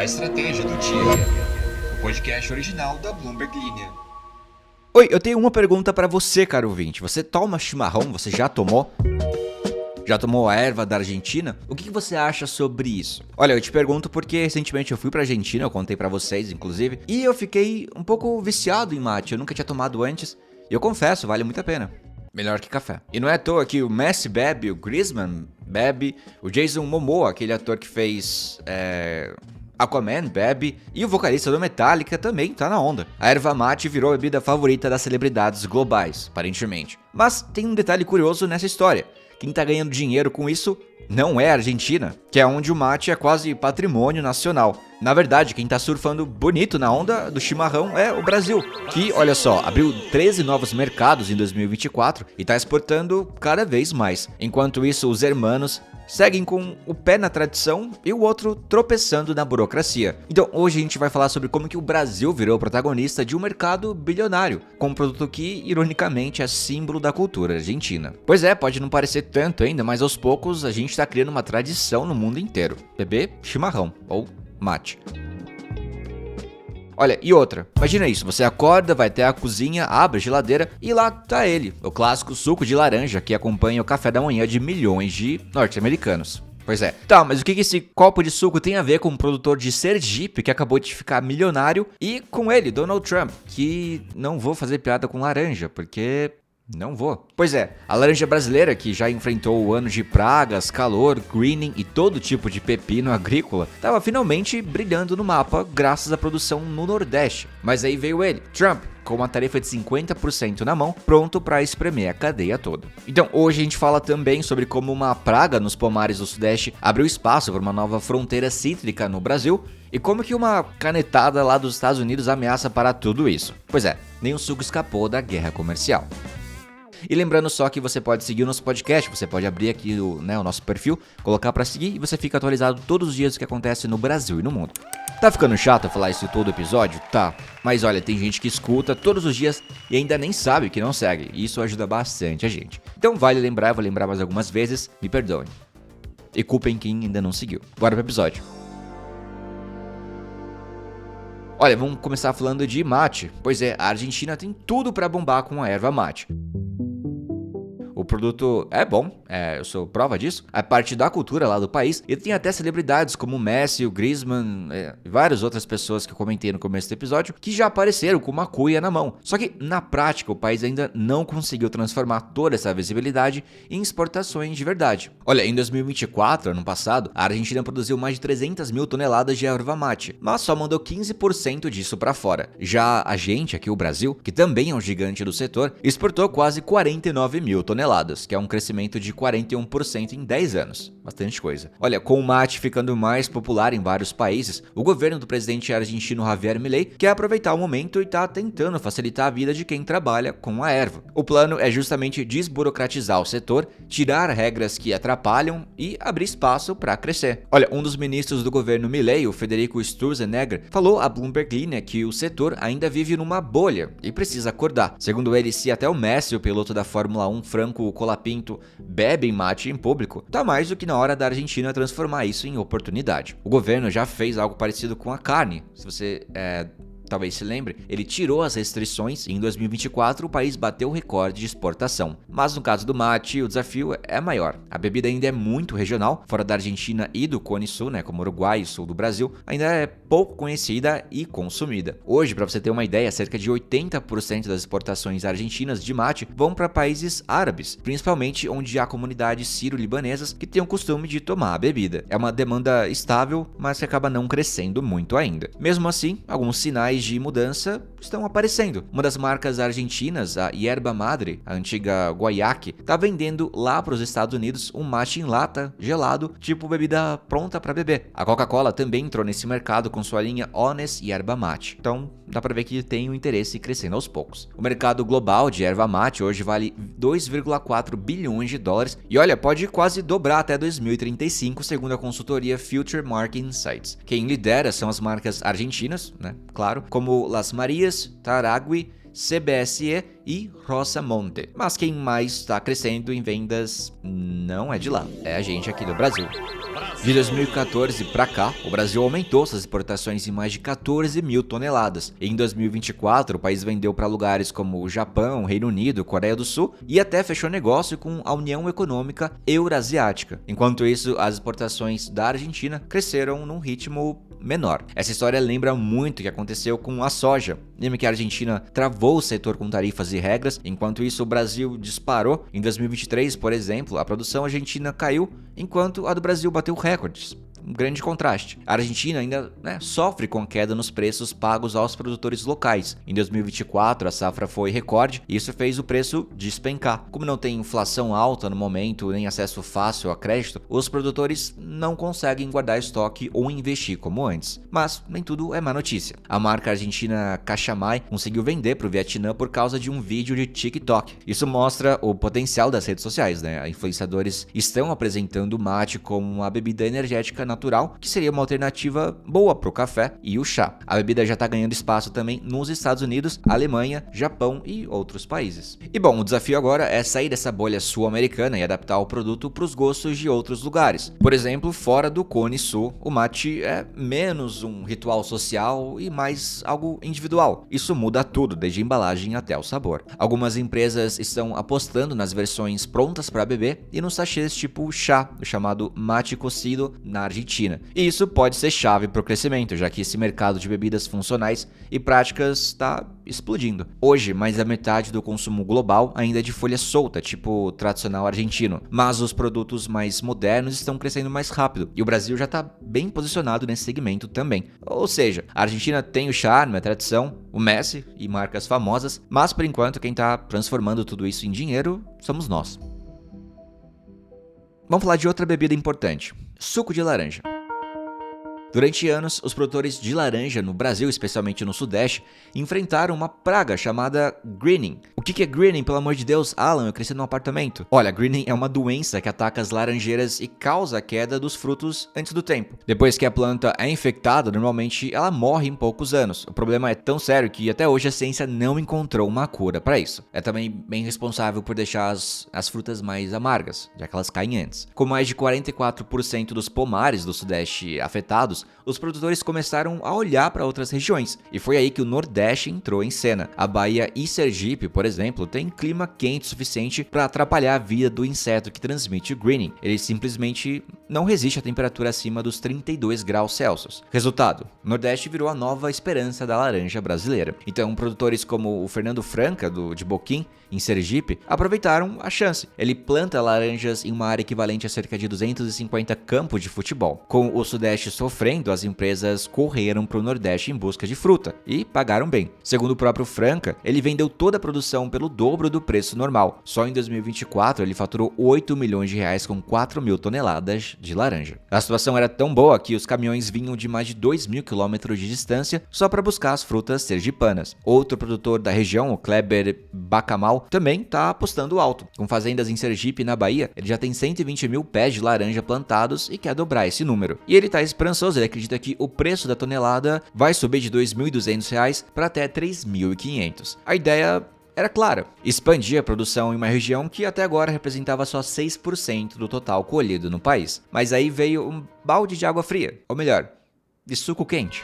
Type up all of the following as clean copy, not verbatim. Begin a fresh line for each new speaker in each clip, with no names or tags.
A estratégia do dia. O podcast original da Bloomberg Linha.
Oi, eu tenho uma pergunta pra você, caro ouvinte. Você toma chimarrão? Você já tomou? Já tomou a erva da Argentina? O que você acha sobre isso? Olha, eu te pergunto porque recentemente eu fui pra Argentina, eu contei pra vocês, inclusive, e eu fiquei um pouco viciado em mate. Eu nunca tinha tomado antes, e eu confesso, vale muito a pena. Melhor que café. E não é à toa que o Messi bebe, o Griezmann bebe, o Jason Momoa, aquele ator que fez Aquaman, bebe, e o vocalista do Metallica também tá na onda. A erva mate virou a bebida favorita das celebridades globais, aparentemente. Mas tem um detalhe curioso nessa história. Quem tá ganhando dinheiro com isso não é a Argentina, que é onde o mate é quase patrimônio nacional. Na verdade, quem tá surfando bonito na onda do chimarrão é o Brasil, que, olha só, abriu 13 novos mercados em 2024 e tá exportando cada vez mais. Enquanto isso, os hermanos seguem com o pé na tradição e o outro tropeçando na burocracia. Então, hoje a gente vai falar sobre como que o Brasil virou protagonista de um mercado bilionário, com um produto que, ironicamente, é símbolo da cultura argentina. Pois é, pode não parecer tanto ainda, mas aos poucos a gente tá criando uma tradição no mundo inteiro. Beber chimarrão, ou mate. Olha, e outra, imagina isso, você acorda, vai até a cozinha, abre a geladeira e lá tá ele, o clássico suco de laranja que acompanha o café da manhã de milhões de norte-americanos. Pois é. Tá, mas o que esse copo de suco tem a ver com um produtor de Sergipe que acabou de ficar milionário e com ele, Donald Trump, que não vou fazer piada com laranja, porque não vou. Pois é, a laranja brasileira, que já enfrentou o ano de pragas, calor, greening e todo tipo de pepino agrícola, estava finalmente brilhando no mapa graças à produção no Nordeste. Mas aí veio ele, Trump, com uma tarefa de 50% na mão, pronto para espremer a cadeia toda. Então, hoje a gente fala também sobre como uma praga nos pomares do Sudeste abriu espaço para uma nova fronteira cítrica no Brasil e como que uma canetada lá dos Estados Unidos ameaça parar tudo isso. Pois é, nem o suco escapou da guerra comercial. E lembrando só que você pode seguir o nosso podcast, você pode abrir aqui o nosso perfil, colocar pra seguir e você fica atualizado todos os dias do que acontece no Brasil e no mundo. Tá ficando chato falar isso todo episódio? Tá. Mas olha, tem gente que escuta todos os dias e ainda nem sabe que não segue. E isso ajuda bastante a gente. Então vale lembrar, eu vou lembrar mais algumas vezes, me perdoem. E culpem quem ainda não seguiu. Bora pro episódio. Olha, vamos começar falando de mate. Pois é, a Argentina tem tudo pra bombar com a erva mate. O produto é bom, eu sou prova disso, é parte da cultura lá do país, e tem até celebridades como o Messi, o Griezmann e várias outras pessoas que eu comentei no começo do episódio, que já apareceram com uma cuia na mão. Só que, na prática, o país ainda não conseguiu transformar toda essa visibilidade em exportações de verdade. Olha, em 2024, ano passado, a Argentina produziu mais de 300 mil toneladas de erva mate, mas só mandou 15% disso para fora. Já a gente, aqui o Brasil, que também é um gigante do setor, exportou quase 49 mil toneladas, que é um crescimento de 41% em 10 anos. Bastante coisa. Olha, com o mate ficando mais popular em vários países, o governo do presidente argentino Javier Milei quer aproveitar o momento e está tentando facilitar a vida de quem trabalha com a erva. O plano é justamente desburocratizar o setor, tirar regras que atrapalham e abrir espaço para crescer. Olha, um dos ministros do governo Milei, o Federico Sturzenegger, falou à Bloomberg Linha que o setor ainda vive numa bolha e precisa acordar. Segundo ele, se até o Messi, o piloto da Fórmula 1, Franco Colapinto, bebem mate em público, tá mais do que na hora da Argentina transformar isso em oportunidade. O governo já fez algo parecido com a carne. Se você talvez se lembre, ele tirou as restrições e em 2024 o país bateu o recorde de exportação. Mas no caso do mate, o desafio é maior. A bebida ainda é muito regional, fora da Argentina e do Cone Sul, como Uruguai e Sul do Brasil, ainda é pouco conhecida e consumida. Hoje, para você ter uma ideia, cerca de 80% das exportações argentinas de mate vão para países árabes, principalmente onde há comunidades sírio-libanesas que têm o costume de tomar a bebida. É uma demanda estável, mas que acaba não crescendo muito ainda. Mesmo assim, alguns sinais de mudança estão aparecendo. Uma das marcas argentinas, a Yerba Madre, a antiga Guaiaque, está vendendo lá para os Estados Unidos um mate em lata, gelado, tipo bebida pronta para beber. A Coca-Cola também entrou nesse mercado com sua linha Honest Yerba Mate. Então, dá para ver que tem um interesse crescendo aos poucos. O mercado global de erva mate hoje vale 2,4 bilhões de dólares e olha, pode quase dobrar até 2035, segundo a consultoria Future Market Insights. Quem lidera são as marcas argentinas, claro, como Las Marias, Taragui, CBSE e Rosamonte. Mas quem mais está crescendo em vendas não é de lá, é a gente aqui do Brasil. De 2014 para cá, o Brasil aumentou suas exportações em mais de 14 mil toneladas. Em 2024, o país vendeu para lugares como o Japão, Reino Unido, Coreia do Sul e até fechou negócio com a União Econômica Eurasiática. Enquanto isso, as exportações da Argentina cresceram num ritmo menor. Essa história lembra muito o que aconteceu com a soja. Lembra que a Argentina travou o setor com tarifas e regras, enquanto isso o Brasil disparou. Em 2023, por exemplo, a produção argentina caiu, enquanto a do Brasil bateu recordes. Um grande contraste. A Argentina ainda sofre com a queda nos preços pagos aos produtores locais. Em 2024, a safra foi recorde e isso fez o preço despencar. Como não tem inflação alta no momento, nem acesso fácil a crédito, os produtores não conseguem guardar estoque ou investir como antes. Mas nem tudo é má notícia. A marca argentina Cachamay conseguiu vender para o Vietnã por causa de um vídeo de TikTok. Isso mostra o potencial das redes sociais, né? Influenciadores estão apresentando o mate como uma bebida energética natural, que seria uma alternativa boa para o café e o chá. A bebida já está ganhando espaço também nos Estados Unidos, Alemanha, Japão e outros países. E bom, o desafio agora é sair dessa bolha sul-americana e adaptar o produto para os gostos de outros lugares. Por exemplo, fora do Cone Sul, o mate é menos um ritual social e mais algo individual. Isso muda tudo, desde a embalagem até o sabor. Algumas empresas estão apostando nas versões prontas para beber e nos sachês tipo chá, o chamado mate cocido na Argentina. E isso pode ser chave para o crescimento, já que esse mercado de bebidas funcionais e práticas está explodindo. Hoje, mais da metade do consumo global ainda é de folha solta, tipo o tradicional argentino, mas os produtos mais modernos estão crescendo mais rápido e o Brasil já está bem posicionado nesse segmento também. Ou seja, a Argentina tem o charme, a tradição, o Messi e marcas famosas, mas por enquanto quem está transformando tudo isso em dinheiro somos nós. Vamos falar de outra bebida importante: suco de laranja. Durante anos, os produtores de laranja no Brasil, especialmente no Sudeste, enfrentaram uma praga chamada greening. O que é greening, pelo amor de Deus? Alan, eu cresci num apartamento. Olha, greening é uma doença que ataca as laranjeiras e causa a queda dos frutos antes do tempo. Depois que a planta é infectada, normalmente ela morre em poucos anos. O problema é tão sério que até hoje a ciência não encontrou uma cura para isso. É também bem responsável por deixar as frutas mais amargas, já que elas caem antes. Com mais de 44% dos pomares do Sudeste afetados, os produtores começaram a olhar para outras regiões, e foi aí que o Nordeste entrou em cena. A Bahia e Sergipe, por exemplo, têm clima quente o suficiente para atrapalhar a vida do inseto que transmite o greening. Ele simplesmente não resiste a temperatura acima dos 32 graus Celsius. Resultado: o Nordeste virou a nova esperança da laranja brasileira. Então, produtores como o Fernando Franca, de Boquim, em Sergipe, aproveitaram a chance. Ele planta laranjas em uma área equivalente a cerca de 250 campos de futebol. Com o Sudeste sofrendo, as empresas correram para o Nordeste em busca de fruta e pagaram bem. Segundo o próprio Franca, ele vendeu toda a produção pelo dobro do preço normal. Só em 2024 ele faturou 8 milhões de reais com 4 mil toneladas de laranja. A situação era tão boa que os caminhões vinham de mais de 2.000 quilômetros de distância só para buscar as frutas sergipanas. Outro produtor da região, o Kleber Bacamal, também está apostando alto. Com fazendas em Sergipe e na Bahia, ele já tem 120 mil pés de laranja plantados e quer dobrar esse número. E ele está esperançoso, ele acredita que o preço da tonelada vai subir de R$ 2.200 para até R$ 3.500. A ideia era clara: expandir a produção em uma região que até agora representava só 6% do total colhido no país. Mas aí veio um balde de água fria, ou melhor, de suco quente.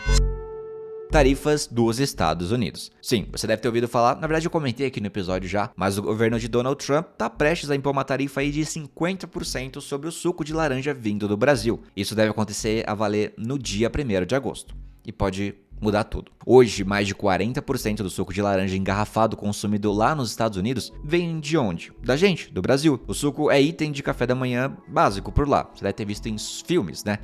Tarifas dos Estados Unidos. Sim, você deve ter ouvido falar, na verdade eu comentei aqui no episódio já, mas o governo de Donald Trump está prestes a impor uma tarifa aí de 50% sobre o suco de laranja vindo do Brasil. Isso deve acontecer a valer no dia 1º de agosto. E pode mudar tudo. Hoje, mais de 40% do suco de laranja engarrafado consumido lá nos Estados Unidos vem de onde? Da gente, do Brasil. O suco é item de café da manhã básico por lá. Você deve ter visto em filmes, né?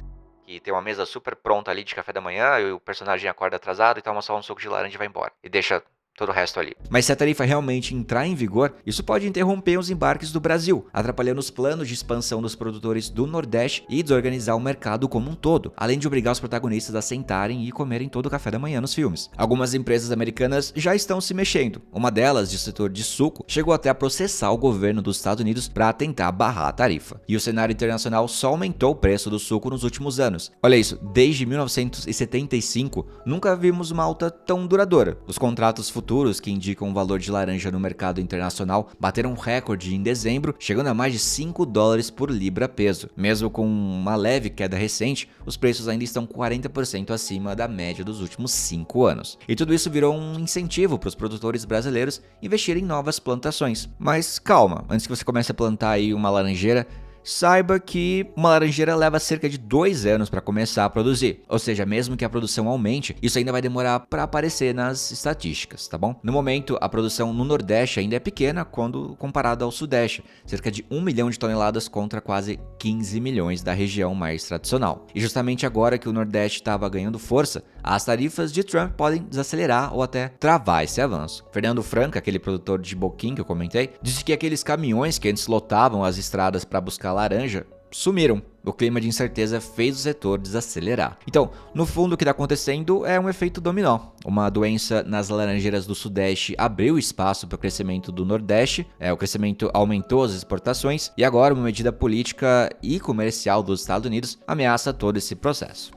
Que tem uma mesa super pronta ali de café da manhã e o personagem acorda atrasado e toma só um suco de laranja e vai embora. E deixa todo o resto ali. Mas se a tarifa realmente entrar em vigor, isso pode interromper os embarques do Brasil, atrapalhando os planos de expansão dos produtores do Nordeste e desorganizar o mercado como um todo, além de obrigar os protagonistas a sentarem e comerem todo o café da manhã nos filmes. Algumas empresas americanas já estão se mexendo. Uma delas, de setor de suco, chegou até a processar o governo dos Estados Unidos para tentar barrar a tarifa. E o cenário internacional só aumentou o preço do suco nos últimos anos. Olha isso, desde 1975, nunca vimos uma alta tão duradoura. Os contratos futuros futuros, que indicam o valor de laranja no mercado internacional, bateram um recorde em dezembro, chegando a mais de $5 por libra peso. Mesmo com uma leve queda recente, os preços ainda estão 40% acima da média dos últimos 5 anos. E tudo isso virou um incentivo para os produtores brasileiros investirem em novas plantações. Mas calma, antes que você comece a plantar aí uma laranjeira, saiba que uma laranjeira leva cerca de 2 anos para começar a produzir. Ou seja, mesmo que a produção aumente, isso ainda vai demorar para aparecer nas estatísticas, tá bom? No momento, a produção no Nordeste ainda é pequena quando comparado ao Sudeste, cerca de 1 milhão de toneladas contra quase 15 milhões da região mais tradicional. E justamente agora que o Nordeste estava ganhando força, as tarifas de Trump podem desacelerar ou até travar esse avanço. Fernando Franca, aquele produtor de boquim que eu comentei, disse que aqueles caminhões que antes lotavam as estradas para buscar laranja sumiram. O clima de incerteza fez o setor desacelerar. Então, no fundo, o que está acontecendo é um efeito dominó. Uma doença nas laranjeiras do Sudeste abriu espaço para o crescimento do Nordeste, o crescimento aumentou as exportações, e agora uma medida política e comercial dos Estados Unidos ameaça todo esse processo.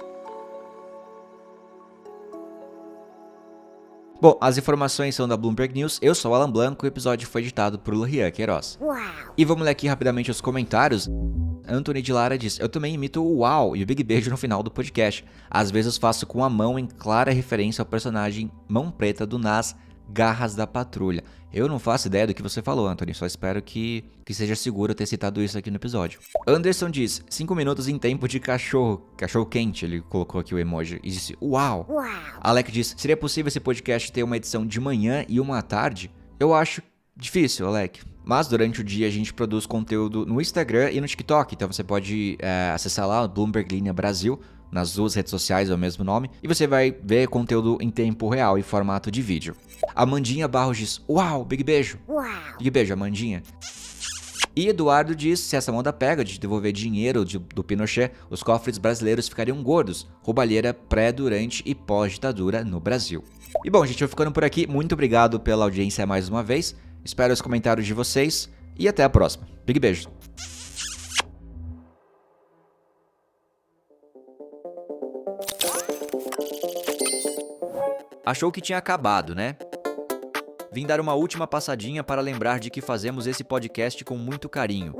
Bom, as informações são da Bloomberg News, eu sou o Alan Blanco e o episódio foi editado por Rian Queiroz. Uau. E vamos ler aqui rapidamente os comentários. Anthony de Lara diz: eu também imito o uau e o big beijo no final do podcast. Às vezes faço com a mão em clara referência ao personagem Mão Preta do Nas Garras da Patrulha. Eu não faço ideia do que você falou, Anthony, só espero que seja seguro ter citado isso aqui no episódio. Anderson diz: 5 minutos em tempo de cachorro quente, ele colocou aqui o emoji e disse: uau. Alec diz: seria possível esse podcast ter uma edição de manhã e uma à tarde? Eu acho difícil, Alec. Mas durante o dia a gente produz conteúdo no Instagram e no TikTok, então você pode acessar lá, Bloomberg Linha Brasil, nas duas redes sociais é o mesmo nome, e você vai ver conteúdo em tempo real, em formato de vídeo. Amandinha Barros diz: uau, big beijo. Uau. Big beijo, Amandinha. E Eduardo diz: se essa moda pega de devolver dinheiro do Pinochet, os cofres brasileiros ficariam gordos. Roubalheira pré, durante e pós-ditadura no Brasil. E bom, gente, eu vou ficando por aqui. Muito obrigado pela audiência mais uma vez. Espero os comentários de vocês e até a próxima. Big beijo. Achou que tinha acabado, né? Vim dar uma última passadinha para lembrar de que fazemos esse podcast com muito carinho.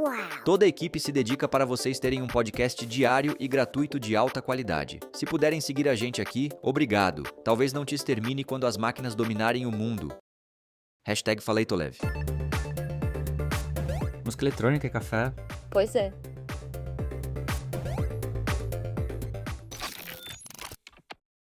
Toda a equipe se dedica para vocês terem um podcast diário e gratuito de alta qualidade. Se puderem seguir a gente aqui, obrigado. Talvez não te extermine quando as máquinas dominarem o mundo. #FaleitoLeve. Música eletrônica e café.
Pois é.